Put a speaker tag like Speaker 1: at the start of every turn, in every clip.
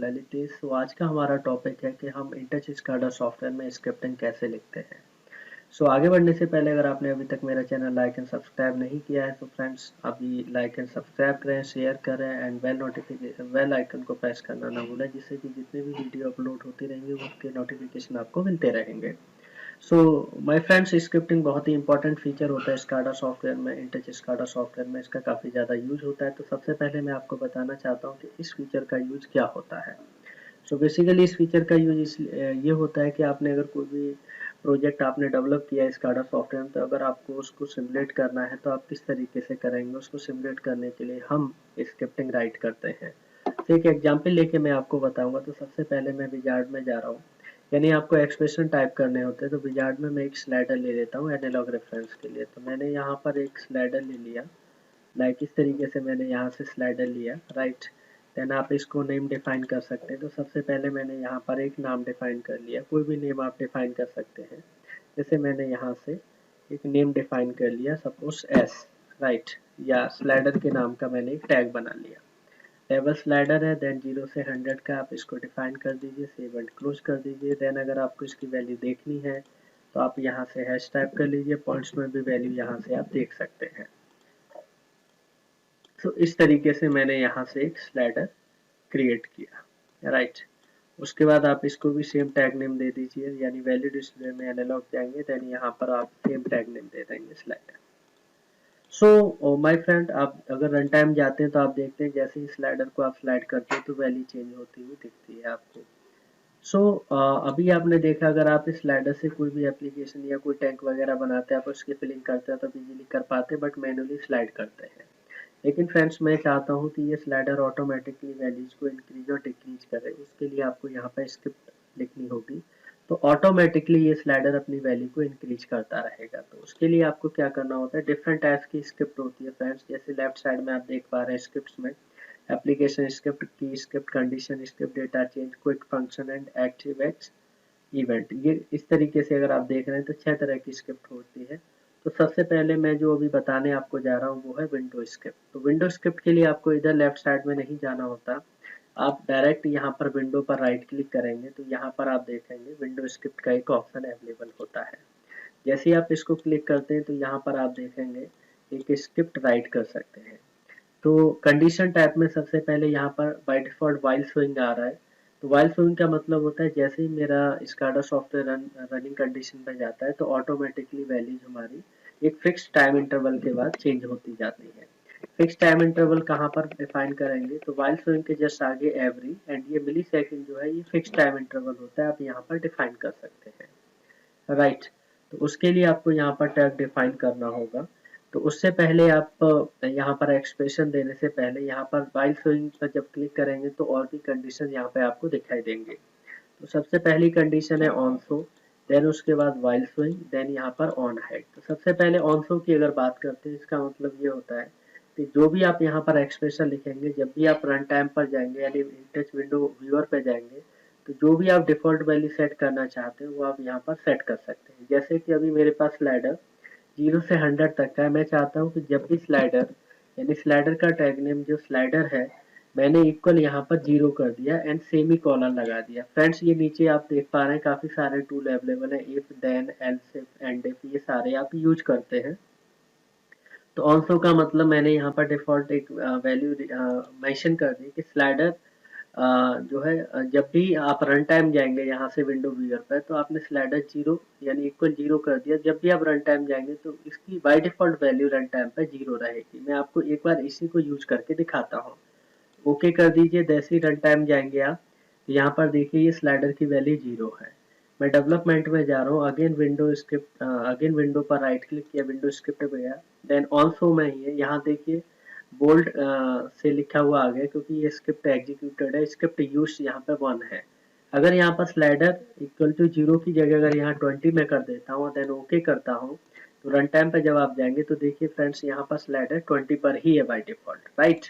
Speaker 1: ललित। सो आज का हमारा टॉपिक है कि हम इंटच स्काडा सॉफ्टवेयर में स्क्रिप्टिंग कैसे लिखते हैं। सो आगे बढ़ने से पहले अगर आपने अभी तक मेरा चैनल लाइक एंड सब्सक्राइब नहीं किया है तो फ्रेंड्स अभी लाइक एंड सब्सक्राइब करें, शेयर करें एंड बेल आइकन को प्रेस करना ना भूलें, जिससे कि जितनी भी वीडियो अपलोड होती रहेंगी उसके नोटिफिकेशन आपको मिलते रहेंगे। सो माय फ्रेंड्स, स्क्रिप्टिंग बहुत ही इंपॉर्टेंट फीचर होता है स्काडा सॉफ्टवेयर में। इंटच स्काडा सॉफ्टवेयर में इसका काफ़ी ज़्यादा यूज होता है। तो सबसे पहले मैं आपको बताना चाहता हूँ कि इस फीचर का यूज क्या होता है। सो बेसिकली इस फीचर का यूज ये होता है कि आपने अगर कोई भी प्रोजेक्ट आपने डेवलप किया है स्काडा सॉफ्टवेयर में, तो अगर आपको उसको सिमुलेट करना है तो आप किस तरीके से करेंगे। उसको सिमुलेट करने के लिए हम स्क्रिप्टिंग राइट करते हैं। तो एक एग्जाम्पल लेके मैं आपको बताऊंगा। तो सबसे पहले मैं विजार्ड में जा रहा हूँ, यानी आपको एक्सप्रेशन टाइप करने होते हैं। तो विजार्ड में मैं एक स्लाइडर ले लेता हूँ एनालॉग रेफरेंस के लिए। तो मैंने यहाँ पर एक स्लाइडर ले लिया, लाइक इस तरीके से मैंने यहाँ से स्लाइडर लिया, राइट। देन आप इसको नेम डिफाइन कर सकते हैं। तो सबसे पहले मैंने यहाँ पर एक नाम डिफाइन कर लिया, कोई भी नेम आप डिफाइन कर सकते हैं। जैसे मैंने यहाँ से एक नेम डिफाइन कर लिया, सपोज एस, राइट, या स्लाइडर के नाम का मैंने एक टैग बना लिया। टेबल स्लाइडर है, देन 0 से 100 का आप इसको डिफाइन कर दीजिए, सेव एंड क्लोज कर दीजिए। देन अगर आपको इसकी वैल्यू देखनी है तो आप यहाँ से हैश टाइप कर लीजिए, पॉइंट्स में भी वैल्यू यहाँ से आप देख सकते हैं। तो इस तरीके से मैंने यहाँ से एक स्लाइडर क्रिएट किया, राइट। उसके बाद आप इसको भी सेम टैग नेम दे दीजिए, यानी वैल्यू डिस्प्ले में एनालॉग जाएंगे, देन यहाँ पर आप सेम टैग नेम दे देंगे स्लाइडर। सो माय फ्रेंड, आप अगर रन टाइम जाते हैं तो आप देखते हैं जैसे ही स्लाइडर को आप स्लाइड करते हैं तो वैल्यू चेंज होती हुई दिखती है आपको। अभी आपने देखा, अगर आप इस स्लाइडर से कोई भी एप्लीकेशन या कोई टैंक वगैरह बनाते हैं, आप उसकी फिलिंग करते हैं तो इजीली कर पाते हैं, बट मैनुअली स्लाइड करते हैं। लेकिन फ्रेंड्स, मैं चाहता हूँ कि ये स्लाइडर ऑटोमेटिकली वैल्यूज को इंक्रीज और डिक्रीज करे। उसके लिए आपको यहाँ पर स्क्रिप्ट लिखनी होगी। तो ऑटोमेटिकली ये स्लाइडर अपनी वैल्यू को इंक्रीज करता रहेगा। तो उसके लिए आपको क्या करना होता है, डिफरेंट टाइप्स की स्क्रिप्ट होती है फ्रेंड्स। जैसे लेफ्ट साइड में आप देख पा रहे हैं स्क्रिप्ट्स में एप्लीकेशन स्क्रिप्ट, की script, condition script, data change, quick function and active x event. ये इस तरीके से अगर आप देख रहे हैं तो 6 तरह की स्क्रिप्ट होती है। तो सबसे पहले मैं जो अभी बताने आपको जा रहा हूँ वो है विंडो स्क्रिप्ट। तो विंडो स्क्रिप्ट के लिए आपको इधर लेफ्ट साइड में नहीं जाना होता, आप डायरेक्ट यहाँ पर विंडो पर राइट क्लिक करेंगे तो यहाँ पर आप देखेंगे विंडो स्क्रिप्ट का एक ऑप्शन अवेलेबल होता है। जैसे ही आप इसको क्लिक करते हैं तो यहाँ पर आप देखेंगे एक स्क्रिप्ट राइट कर सकते हैं। तो कंडीशन टाइप में सबसे पहले यहाँ पर बाय डिफॉल्ट वाइल शोइंग आ रहा है। तो वाइल शोइंग का मतलब होता है जैसे ही मेरा स्काडा सॉफ्टवेयर रनिंग कंडीशन पे जाता है तो ऑटोमेटिकली वैल्यूज हमारी एक फिक्स टाइम इंटरवल के बाद चेंज होती जाती है। फिक्स टाइम इंटरवल कहाँ पर डिफाइन करेंगे, तो वाइल शोइंग के जस्ट आगे एवरी एंड ये मिली सेकेंड जो है ये फिक्स टाइम इंटरवल होता है, आप यहाँ पर डिफाइन कर सकते हैं, राइट। तो उसके लिए आपको यहाँ पर टैग डिफाइन करना होगा। तो उससे पहले आप यहाँ पर एक्सप्रेशन देने से पहले यहाँ पर वाइल शोइंग पर जब क्लिक करेंगे तो और भी कंडीशन यहाँ पे आपको दिखाई देंगे। तो सबसे पहली कंडीशन है ऑन शो, देन उसके बाद वाइल शोइंग, देन यहाँ पर ऑन हाइड। तो सबसे पहले ऑन शो की अगर बात करते हैं, इसका मतलब ये होता है कि जो भी आप यहाँ पर एक्सप्रेशन लिखेंगे, जब भी आप रन टाइम पर जाएंगे यानी टच विंडो व्यूअर पे जाएंगे, तो जो भी आप डिफॉल्ट वैल्यू सेट करना चाहते हैं वो आप यहाँ पर सेट कर सकते हैं। जैसे कि अभी मेरे पास स्लाइडर 0 से 100 तक का है, मैं चाहता हूँ कि जब भी स्लाइडर यानी स्लाइडर का टैग नेम जो स्लाइडर है मैंने इक्वल यहाँ पर 0 कर दिया एंड सेमी कॉलन लगा दिया। फ्रेंड्स, ये नीचे आप देख पा रहे हैं काफी सारे टूल अवेलेबल है, if, then, else if, and if, ये सारे आप यूज करते हैं। तो ऑल्सो का मतलब मैंने यहाँ पर डिफॉल्ट एक वैल्यू मेंशन कर दी कि स्लाइडर जो है जब भी आप रन टाइम जाएंगे यहाँ से विंडो व्यूअर पर तो आपने स्लाइडर 0 यानी इक्वल 0 कर दिया। जब भी आप रन टाइम जाएंगे तो इसकी by default value run time पर 0 रहेगी। मैं आपको एक बार इसी को यूज करके दिखाता हूँ। ओके कर दीजिए, जैसे ही रन टाइम जाएंगे आप तो यहाँ पर देखिए ये स्लाइडर की वैल्यू 0 है। मैं डेवलपमेंट में जा रहा हूँ, again window script, again window पर राइट क्लिक किया, विंडो स्क्रिप्ट पे गया, देन ऑल्सो में ही है, यहाँ देखिए बोल्ड से लिखा हुआ आ गया क्योंकि ये स्क्रिप्ट एग्जीक्यूटेड है, स्क्रिप्ट यूज यहाँ पे 1 है। अगर यहाँ पर स्लाइडर इक्वल टू 0 की जगह अगर यहाँ 20 में कर देता हूँ देन ओके करता हूँ, तो रन टाइम पे जब आप जाएंगे तो देखिए फ्रेंड्स यहाँ पर स्लाइडर 20 पर ही है बाय डिफॉल्ट, राइट।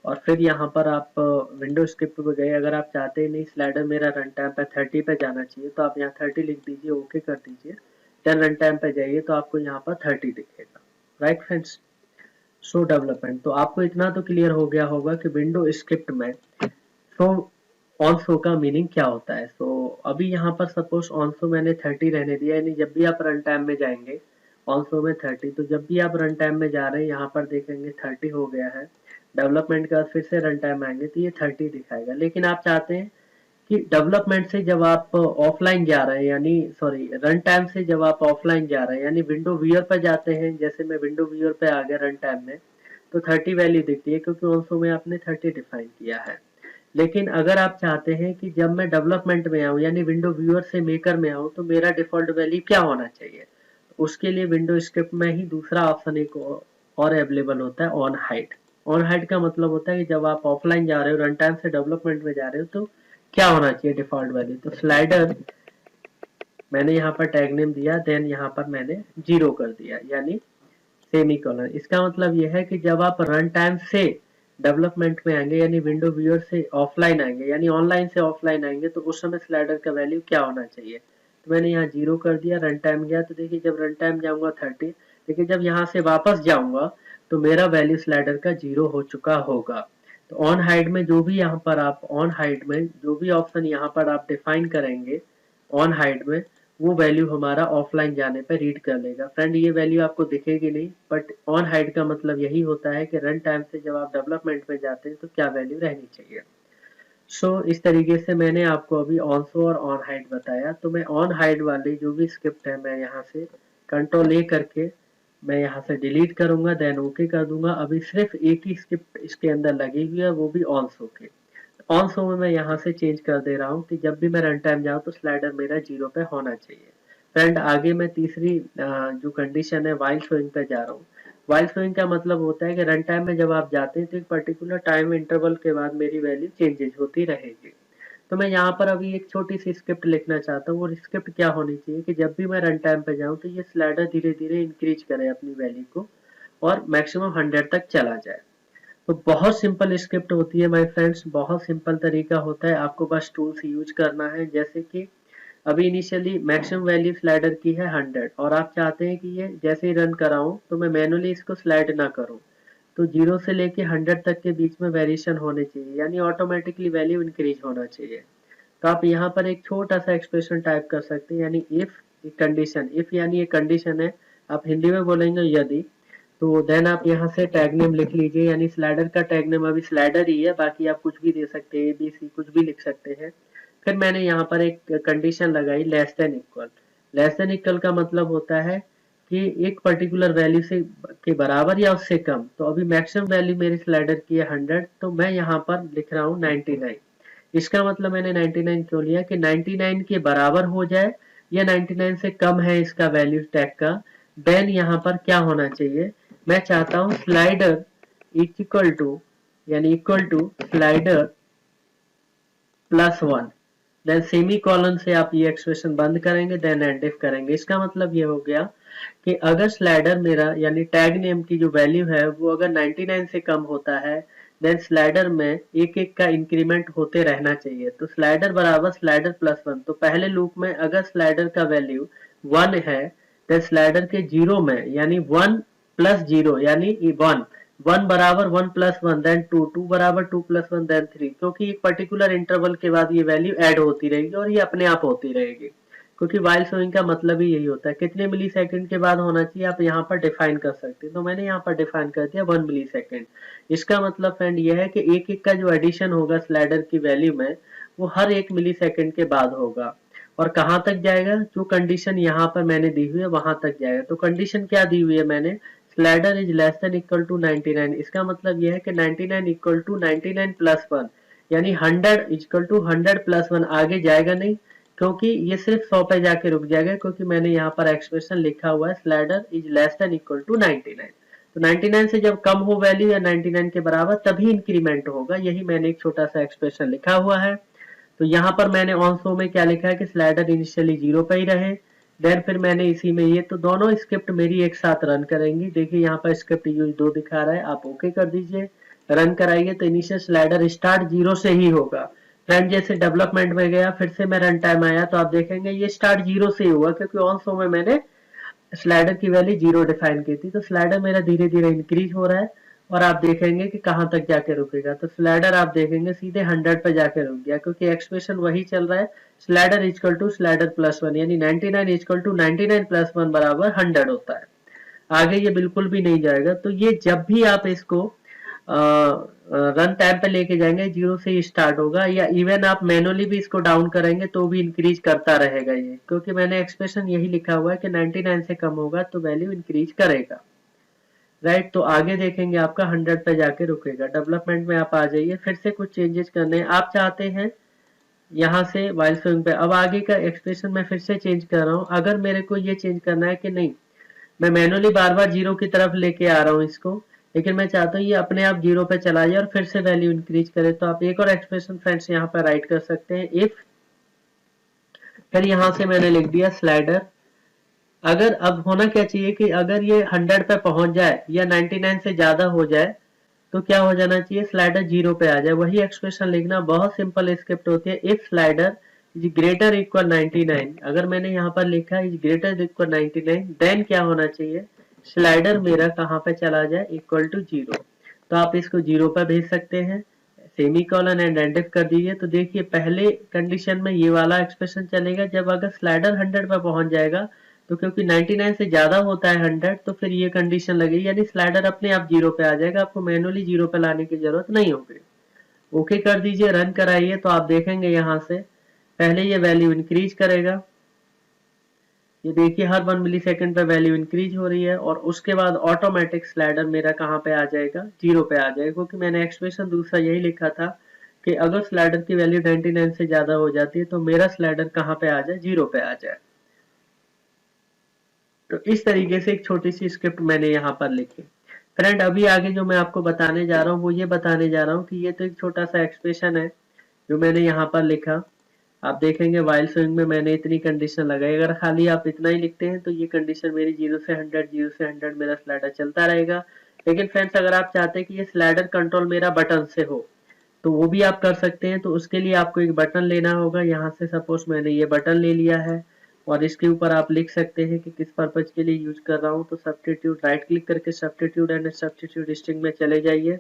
Speaker 1: और फिर यहाँ पर आप विंडो स्क्रिप्ट पे गए, अगर आप चाहते हैं नहीं स्लाइडर मेरा रन टाइम पे 30 पे जाना चाहिए तो आप यहाँ 30 लिख दीजिए, ओके कर दीजिए, देन रन टाइम पे जाइए तो आपको यहाँ पर 30 दिखेगा, राइट फ्रेंड्स। डेवलपमेंट तो आपको इतना तो क्लियर हो गया होगा कि विंडो स्क्रिप्ट में सो ऑन शो का मीनिंग क्या होता है। सो अभी यहाँ पर सपोज ऑन शो मैंने 30 रहने दिया, यानी जब भी आप रन टाइम में जाएंगे ऑन शो में 30, तो जब भी आप रन टाइम में जा रहे हैं यहाँ पर देखेंगे 30 हो गया है। डेवलपमेंट के बाद फिर से रन टाइम आएंगे तो ये 30 दिखाएगा। लेकिन आप चाहते हैं कि डेवलपमेंट से जब आप ऑफलाइन जा रहे हैं, यानी सॉरी रन टाइम से जब आप ऑफलाइन जा रहे हैं, यानी विंडो व्यूअर पर जाते हैं, जैसे मैं विंडो व्यूअर पे आ गया रन टाइम में, तो 30 वैल्यू दिखती है क्योंकि ऑन शो में आपने 30 डिफाइन किया है। लेकिन अगर आप चाहते हैं कि जब मैं डेवलपमेंट में आऊँ यानी विंडो व्यूअर से मेकर में आऊँ तो मेरा डिफॉल्ट वैल्यू क्या होना चाहिए, तो उसके लिए विंडो स्क्रिप्ट में ही दूसरा ऑप्शन एक और अवेलेबल होता है, ऑन हाइड। ऑन हाइड का मतलब होता है कि जब आप ऑफलाइन जा रहे हो, रन टाइम से डेवलपमेंट में जा रहे हो, तो क्या होना चाहिए डिफॉल्ट वैल्यू। तो स्लाइडर मैंने यहाँ पर टैग नेम दिया, देन यहाँ पर मैंने 0 कर दिया यानी सेमीकोलन। इसका मतलब यह है कि जब आप रन टाइम से डेवलपमेंट में आएंगे यानी विंडो व्यूअर से ऑफलाइन आएंगे यानी ऑनलाइन से ऑफलाइन आएंगे, तो उस समय स्लाइडर का वैल्यू क्या होना चाहिए। तो मैंने यहाँ 0 कर दिया, रन टाइम गया तो देखिए जब रन टाइम जाऊंगा 30, लेकिन जब यहाँ से वापस जाऊंगा तो मेरा वैल्यू स्लाइडर का 0 हो चुका होगा। तो ऑन हाइड में जो भी यहाँ पर आप ऑन हाइड में जो भी ऑप्शन यहाँ पर आप डिफाइन करेंगे ऑन हाइड में, वो वैल्यू हमारा ऑफलाइन जाने पर रीड कर लेगा। फ्रेंड ये वैल्यू आपको दिखेगी नहीं, बट ऑन हाइड का मतलब यही होता है कि रन टाइम से जब आप डेवलपमेंट में जाते हैं तो क्या वैल्यू रहनी चाहिए। सो इस तरीके से मैंने आपको अभी ऑन शो और ऑन हाइड बताया। तो मैं ऑन हाइड वाली जो भी स्क्रिप्ट है मैं यहाँ से कंट्रोल ए करके मैं यहाँ से डिलीट करूंगा, देन ओके कर दूंगा। अभी सिर्फ एक ही स्क्रिप्ट इसके अंदर लगी हुई है, वो भी ऑन शो के। ऑन शो में मैं यहाँ से चेंज कर दे रहा हूँ कि जब भी मैं रन टाइम जाऊँ तो स्लाइडर मेरा 0 पे होना चाहिए। फ्रेंड आगे मैं तीसरी जो कंडीशन है वाइल शोइंग पे जा रहा हूँ। वाइल शोइंग का मतलब होता है कि रन टाइम में जब आप जाते हैं तो एक पर्टिकुलर टाइम इंटरवल के बाद मेरी वैल्यू चेंजेस होती रहेगी। तो मैं यहाँ पर अभी एक छोटी सी स्क्रिप्ट लिखना चाहता हूँ, और स्क्रिप्ट क्या होनी चाहिए कि जब भी मैं रन टाइम पे जाऊँ तो ये स्लाइडर धीरे धीरे इंक्रीज करे अपनी वैल्यू को और मैक्सिमम 100 तक चला जाए। तो बहुत सिंपल स्क्रिप्ट होती है माय फ्रेंड्स, बहुत सिंपल तरीका होता है, आपको बस टूल्स यूज करना है। जैसे कि अभी इनिशियली मैक्सिमम वैल्यू स्लाइडर की है 100 और आप चाहते हैं कि ये जैसे ही रन कराऊं तो मैं मैनुअली इसको स्लाइड ना करूं, तो 0 से लेके 100 तक के बीच में वेरिएशन होने चाहिए यानी ऑटोमेटिकली वैल्यू इंक्रीज होना चाहिए। तो आप यहाँ पर एक छोटा सा एक्सप्रेशन टाइप कर सकते हैं यानी इफ कंडीशन, इफ यानी एक कंडीशन है, आप हिंदी में बोलेंगे यदि, तो देन आप यहाँ से टैग नेम लिख लीजिए, यानी स्लाइडर का टैग नेम अभी स्लाइडर ही है, बाकी आप कुछ भी दे सकते हैं, ABC कुछ भी लिख सकते हैं। फिर मैंने यहाँ पर एक कंडीशन लगाई less than equal. Less than equal का मतलब होता है कि एक पर्टिकुलर वैल्यू से के बराबर या उससे कम। तो अभी मैक्सिमम वैल्यू मेरी स्लाइडर की है 100, तो मैं यहाँ पर लिख रहा हूँ 99। इसका मतलब मैंने 99 क्यों लिया कि 99 के बराबर हो जाए या 99 से कम है इसका वैल्यू टैग का, देन यहाँ पर क्या होना चाहिए, मैं चाहता हूँ स्लाइडर इक्वल टू यानी equal to slider +1, then semicolon से आप ये एक्सप्रेशन बंद करेंगे, देन एंड इफ करेंगे। इसका मतलब ये हो गया कि अगर स्लाइडर मेरा यानी टैग नेम की जो वैल्यू है वो अगर 99 से कम होता है, देन स्लाइडर में एक एक का इंक्रीमेंट होते रहना चाहिए। तो स्लाइडर बराबर स्लाइडर +1, तो पहले लूप में अगर स्लाइडर का वैल्यू 1 है, देन स्लाइडर के 0 में यानी 1 + 0 यानी 1, 1 बराबर 1 + 1, देन 2, 2 बराबर 2 + 1, देन 3, क्योंकि एक पर्टिकुलर इंटरवल के बाद ये वैल्यू ऐड होती रहेगी और ये अपने आप होती रहेगी, क्योंकि वाइल शोइंग का मतलब ही यही होता है। कितने मिली सेकंड के बाद होना चाहिए आप यहाँ पर डिफाइन कर सकते हैं, तो मैंने यहाँ पर डिफाइन कर दिया 1 मिली सेकंड। इसका मतलब फ्रेंड ये है कि एक एक का जो एडिशन होगा स्लाइडर की वैल्यू में वो हर 1 मिली सेकंड के बाद होगा, और कहाँ तक जाएगा, जो कंडीशन यहाँ पर मैंने दी हुई है वहां तक जाएगा। तो कंडीशन क्या दी हुई है मैंने, slider is less than equal to 99। इसका मतलब यह है कि 99 इक्वल टू 99 + 1 यानी 100 इक्वल टू 100 + 1, आगे जाएगा नहीं क्योंकि ये सिर्फ 100 पे जाके रुक जाएगा, क्योंकि मैंने यहाँ पर एक्सप्रेशन लिखा हुआ है slider is less than equal to 99। तो 99 से जब कम हो वैल्यू या 99 के बराबर तभी इंक्रीमेंट होगा, यही मैंने एक छोटा सा एक्सप्रेशन लिखा हुआ है। तो यहाँ पर मैंने ऑन शो में क्या लिखा है कि स्लाइडर इनिशियली 0 पे ही रहे, देन फिर मैंने इसी में ये, तो दोनों स्क्रिप्ट मेरी एक साथ रन करेंगी। देखिए यहाँ पर स्क्रिप्ट यूज 2 दिखा रहा है, आप ओके कर दीजिए, रन कराइए तो इनिशियल स्लाइडर स्टार्ट 0 से ही होगा। फ्रेंड जैसे डेवलपमेंट में गया फिर से मैं रन टाइम आया तो आप देखेंगे ये स्टार्ट 0 से ही हुआ, क्योंकि ऑन शो में मैंने स्लाइडर की वैल्यू 0 डिफाइन की थी। तो स्लाइडर मेरा धीरे धीरे इंक्रीज हो रहा है और आप देखेंगे कि कहां तक जाके रुकेगा। तो स्लाइडर आप देखेंगे सीधे 100 पे जाके रुक गया, क्योंकि एक्सप्रेशन वही चल रहा है, slider equal to slider plus one, यानी 99 इक्वल टू 99 प्लस वन बराबर 100 होता है। आगे ये बिल्कुल भी नहीं जाएगा। तो ये जब भी आप इसको रन टाइम पे लेके जाएंगे, 0 से ही स्टार्ट होगा, या इवन आप मैनुअली भी इसको डाउन करेंगे तो भी इंक्रीज करता रहेगा ये, क्योंकि मैंने एक्सप्रेशन यही लिखा हुआ है कि 99 से कम होगा तो वैल्यू इंक्रीज करेगा। राइट, तो आगे देखेंगे आपका 100 पे जाके रुकेगा। डेवलपमेंट में आप आ जाइए, फिर से कुछ चेंजेस करने हैं आप चाहते हैं यहाँ से वाइल स्विंग पे। अब आगे का एक्सप्रेशन मैं फिर से चेंज कर रहा हूँ। अगर मेरे को ये चेंज करना है कि नहीं, मैं मैनुअली बार बार 0 की तरफ लेके आ रहा हूँ इसको, लेकिन मैं चाहता हूँ ये अपने आप 0 पे चला जाए और फिर से वैल्यू इंक्रीज करे, तो आप एक और एक्सप्रेशन फ्रेंड्स यहाँ पर राइट कर सकते हैं, इफ, फिर यहाँ से मैंने लिख दिया स्लाइडर। अगर अब होना क्या चाहिए कि अगर ये 100 पे पहुंच जाए या 99 से ज्यादा हो जाए तो क्या हो जाना चाहिए, स्लाइडर 0 पे आ जाए। वही एक्सप्रेशन लिखना, बहुत सिंपल स्क्रिप्ट होती है। If slider is greater equal 99, अगर मैंने यहाँ पर लिखा इज ग्रेटर इक्वल 99, देन क्या होना चाहिए, स्लाइडर मेरा कहाँ पे चला जाए, इक्वल टू 0। तो आप इसको 0 पे भेज सकते हैं, semi colon and and if कर दीजिए। तो देखिए पहले कंडीशन में ये वाला एक्सप्रेशन चलेगा, जब अगर स्लाइडर 100 पे पहुंच जाएगा, तो क्योंकि 99 से ज्यादा होता है 100, तो फिर ये कंडीशन लगेगी, यानी स्लाइडर अपने आप 0 पे आ जाएगा, आपको मैनुअली 0 पे लाने की जरूरत नहीं होगी। ओके कर दीजिए, रन कराइए, तो आप देखेंगे यहाँ से पहले ये वैल्यू इंक्रीज करेगा। ये देखिए हर 1 मिली सेकेंड पे वैल्यू इंक्रीज हो रही है, और उसके बाद ऑटोमेटिक स्लाइडर मेरा कहाँ पे आ जाएगा, 0 पे आ जाएगा, क्योंकि मैंने एक्सप्रेशन दूसरा यही लिखा था कि अगर स्लाइडर की वैल्यू 99 से ज्यादा हो जाती है तो मेरा स्लाइडर कहाँ पे आ जाए, 0 पे आ जाए। तो इस तरीके से एक छोटी सी स्क्रिप्ट मैंने यहाँ पर लिखी। फ्रेंड अभी आगे जो मैं आपको बताने जा रहा हूँ वो ये बताने जा रहा हूँ कि ये तो एक छोटा सा एक्सप्रेशन है जो मैंने यहाँ पर लिखा। आप देखेंगे वाइल स्विंग में मैंने इतनी कंडीशन लगाई, अगर खाली आप इतना ही लिखते हैं तो ये कंडीशन मेरी 0 से 100 0 से 100 मेरा स्लाइडर चलता रहेगा। लेकिन फ्रेंड्स अगर आप चाहते हैं कि ये स्लाइडर कंट्रोल मेरा बटन से हो तो वो भी आप कर सकते हैं। तो उसके लिए आपको एक बटन लेना होगा। यहाँ से सपोज मैंने ये बटन ले लिया है और इसके ऊपर आप लिख सकते हैं कि किस पर्पज के लिए यूज कर रहा हूँ। तो सब्स्टिट्यूट राइट क्लिक करके सब्स्टिट्यूट एंड सब्स्टिट्यूट स्ट्रिंग में चले जाइए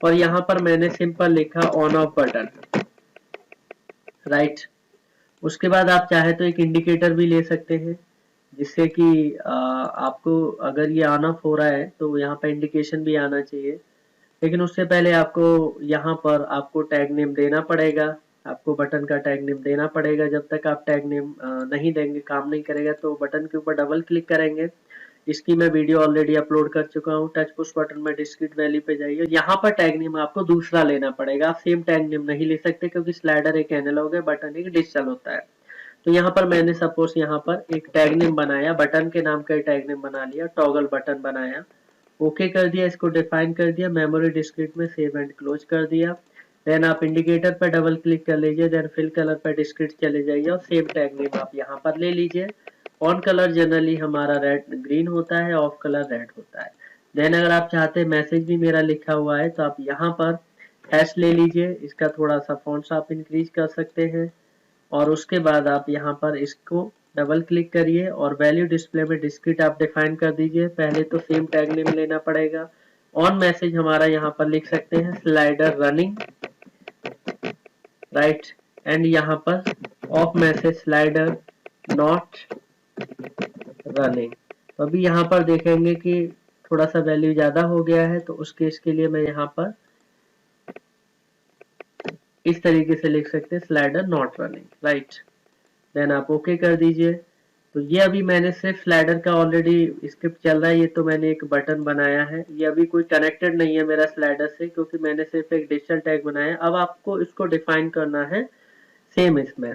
Speaker 1: और यहाँ पर मैंने सिंपल लिखा ऑन ऑफ बटन, राइट। उसके बाद आप चाहे तो एक इंडिकेटर भी ले सकते हैं जिससे कि आपको अगर ये ऑन ऑफ हो रहा है तो यहाँ पर इंडिकेशन भी आना चाहिए। लेकिन उससे पहले आपको यहाँ पर आपको टैग नेम देना पड़ेगा, आपको बटन का टैग नेम देना पड़ेगा। जब तक आप टैग नेम नहीं देंगे काम नहीं करेगा। तो बटन के ऊपर डबल क्लिक करेंगे, इसकी मैं वीडियो ऑलरेडी अपलोड कर चुका हूँ। टच पुश बटन में डिस्क्रीट वैल्यू पे जाइए, यहाँ पर टैग नेम आपको दूसरा लेना पड़ेगा। आप सेम टैग नेम नहीं ले सकते क्योंकि स्लाइडर एक एनालॉग है, बटन एक डिजिटल होता है। तो यहाँ पर मैंने सपोज यहाँ पर एक टैग नेम बनाया, बटन के नाम का टैग नेम बना लिया, टॉगल बटन बनाया, ओके कर दिया, इसको डिफाइन कर दिया, मेमोरी डिस्क्रीट में सेव एंड क्लोज कर दिया। देन आप इंडिकेटर पर डबल क्लिक कर लीजिए, देन फिल कलर पर डिस्क्रीट चले जाइए और सेम टैग नेम आप यहाँ पर ले लीजिए। ऑन कलर जनरली हमारा रेड ग्रीन होता है, ऑफ कलर रेड होता है। देन अगर आप चाहते हैं मैसेज भी मेरा लिखा हुआ है तो आप यहाँ पर हैश ले लीजिए, इसका थोड़ा सा फॉन्ट्स आप इंक्रीज कर सकते हैं और उसके बाद आप यहाँ पर इसको डबल क्लिक करिए और वैल्यू डिस्प्ले में डिस्क्रीट आप डिफाइन कर दीजिए। पहले तो सेम टैग नेम लेना पड़ेगा। ऑन मैसेज हमारा यहाँ पर लिख सकते हैं स्लाइडर रनिंग, राइट, एंड यहाँ पर of message slider not running. तो अभी यहाँ पर देखेंगे कि थोड़ा सा वैल्यू ज्यादा हो गया है, तो उस केस के लिए मैं यहाँ पर इस तरीके से लिख सकते हैं slider not running, right. Then आप ओके कर दीजिए। तो ये अभी मैंने सिर्फ स्लाइडर का ऑलरेडी स्क्रिप्ट चल रहा है, ये तो मैंने एक बटन बनाया है, ये अभी कोई कनेक्टेड नहीं है मेरा स्लाइडर से क्योंकि मैंने सिर्फ एक डिजिटल टैग बनाया है। अब आपको इसको डिफाइन करना है सेम इसमें।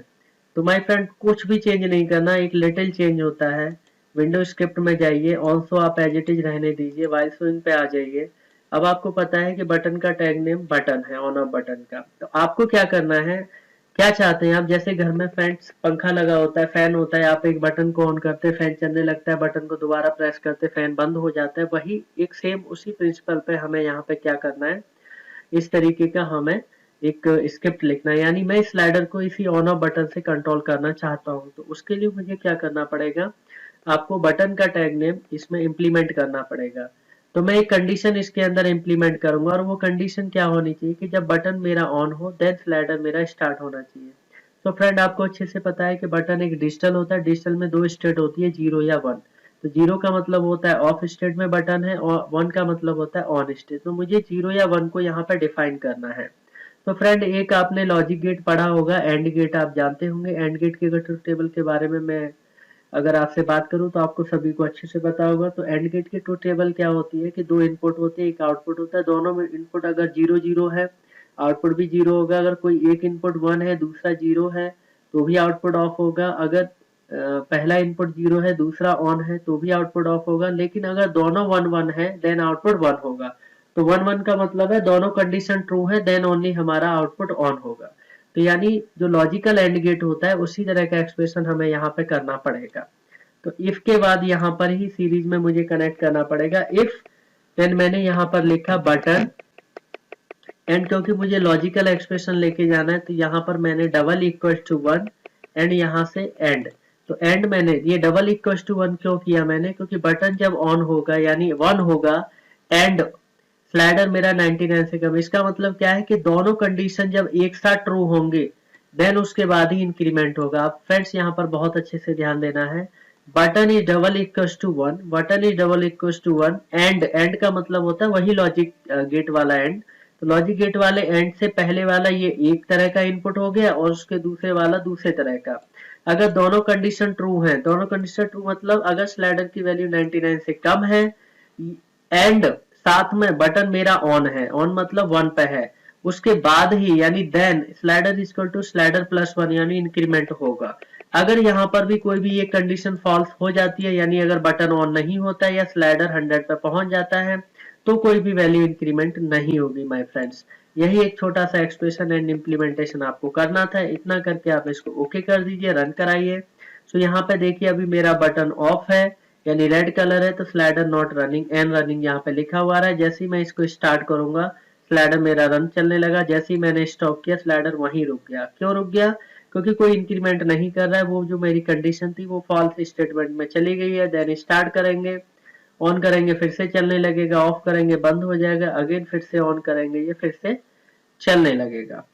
Speaker 1: तो माय फ्रेंड कुछ भी चेंज नहीं करना, एक लिटिल चेंज होता है। विंडो स्क्रिप्ट में जाइए, ऑल्सो आप एज इट इज रहने दीजिए, वाइल स्विंग पे आ जाइए। अब आपको पता है कि बटन का टैग नेम बटन है, ऑन ऑफ बटन का। तो आपको क्या करना है, क्या चाहते हैं आप, जैसे घर में फैंस पंखा लगा होता है, फैन होता है, आप एक बटन को ऑन करते हैं, फैन चलने लगता है, बटन को दोबारा प्रेस करते फैन बंद हो जाता है। वही एक सेम उसी प्रिंसिपल पे हमें यहाँ पे क्या करना है, इस तरीके का हमें एक स्क्रिप्ट लिखना है। यानी मैं स्लाइडर को इसी ऑन ऑफ बटन से कंट्रोल करना चाहता हूँ। तो उसके लिए मुझे क्या करना पड़ेगा, आपको बटन का टैग नेम इसमें इम्प्लीमेंट करना पड़ेगा। तो मैं एक कंडीशन इसके अंदर इंप्लीमेंट करूंगा और वो कंडीशन क्या होनी चाहिए कि जब बटन मेरा ऑन हो देन स्लाइडर मेरा स्टार्ट होना चाहिए। तो फ्रेंड आपको अच्छे से पता है कि बटन एक डिजिटल होता है, डिजिटल में दो स्टेट होती है, 0 या 1। तो 0 का मतलब होता है ऑफ स्टेट में बटन है और 1 का मतलब होता है ऑन स्टेट। तो मुझे 0 या 1 को यहाँ पर डिफाइन करना है। तो फ्रेंड एक आपने लॉजिक गेट पढ़ा होगा, एंड गेट आप जानते होंगे। एंड गेट के ट्रुथ टेबल के बारे में मैं अगर आपसे बात करूं तो आपको सभी को अच्छे से पता होगा। तो एंड गेट की ट्रुथ टेबल क्या होती है कि दो इनपुट होते हैं, एक आउटपुट होता है। दोनों में इनपुट अगर 0 0 है, आउटपुट भी 0 होगा। अगर कोई एक इनपुट 1 है, दूसरा 0 है, तो भी आउटपुट ऑफ होगा। अगर पहला इनपुट 0 है, दूसरा ऑन है, तो भी आउटपुट ऑफ होगा। लेकिन अगर दोनों 1 1 है देन आउटपुट 1 होगा। तो 1 1 का मतलब है दोनों कंडीशन ट्रू है देन ओनली हमारा आउटपुट ऑन होगा। तो यानी जो लॉजिकल एंड गेट होता है उसी तरह का एक्सप्रेशन हमें यहाँ पे करना पड़ेगा। तो इफ के बाद यहाँ पर ही सीरीज में मुझे कनेक्ट करना पड़ेगा इफ, देन मैंने यहाँ पर लिखा बटन एंड, क्योंकि मुझे लॉजिकल एक्सप्रेशन लेके जाना है तो यहाँ पर मैंने डबल इक्वल टू 1 एंड यहाँ से एंड। तो एंड मैंने ये डबल इक्वल टू 1 क्यों किया मैंने, क्योंकि बटन जब ऑन होगा यानी 1 होगा एंड स्लाइडर मेरा 99 से कम। इसका मतलब क्या है कि दोनों कंडीशन जब एक साथ ट्रू होंगे देन उसके बाद ही इंक्रीमेंट होगा। आप फ्रेंड्स यहाँ पर बहुत अच्छे से ध्यान देना है। Button is double equal to 1, button is double equal to 1 and, and का मतलब होता है वही लॉजिक गेट वाला एंड। तो लॉजिक गेट वाले एंड से पहले वाला ये एक तरह का इनपुट हो गया और उसके दूसरे वाला दूसरे तरह का। अगर दोनों कंडीशन ट्रू है, दोनों कंडीशन ट्रू मतलब अगर स्लाइडर की वैल्यू 99 से कम है एंड साथ में बटन मेरा ऑन है, ऑन मतलब 1 पे है, उसके बाद ही यानी then slider equal to slider plus 1 यानी इंक्रीमेंट होगा। अगर यहाँ पर भी कोई भी ये कंडीशन फॉल्स हो जाती है यानी अगर बटन ऑन नहीं होता है या स्लाइडर 100 पे पहुंच जाता है तो कोई भी वैल्यू इंक्रीमेंट नहीं होगी माय फ्रेंड्स। यही एक छोटा सा एक्सप्रेशन एंड इम्प्लीमेंटेशन आपको करना था। इतना करके आप इसको ओके कर दीजिए, रन कराइए। सो यहाँ पे देखिए अभी मेरा बटन ऑफ है यानी रेड कलर है, तो slider not running, and running यहाँ पे लिखा हुआ है। जैसे ही मैं इसको स्टार्ट करूंगा स्लाइडर मेरा रन चलने लगा। जैसे ही मैंने स्टॉप किया स्लाइडर वहीं रुक गया। क्यों रुक गया, क्योंकि कोई इंक्रीमेंट नहीं कर रहा है। वो जो मेरी कंडीशन थी वो फॉल्स स्टेटमेंट में चली गई है। देन स्टार्ट करेंगे, ऑन करेंगे फिर से चलने लगेगा, ऑफ करेंगे बंद हो जाएगा, अगेन फिर से ऑन करेंगे ये फिर से चलने लगेगा।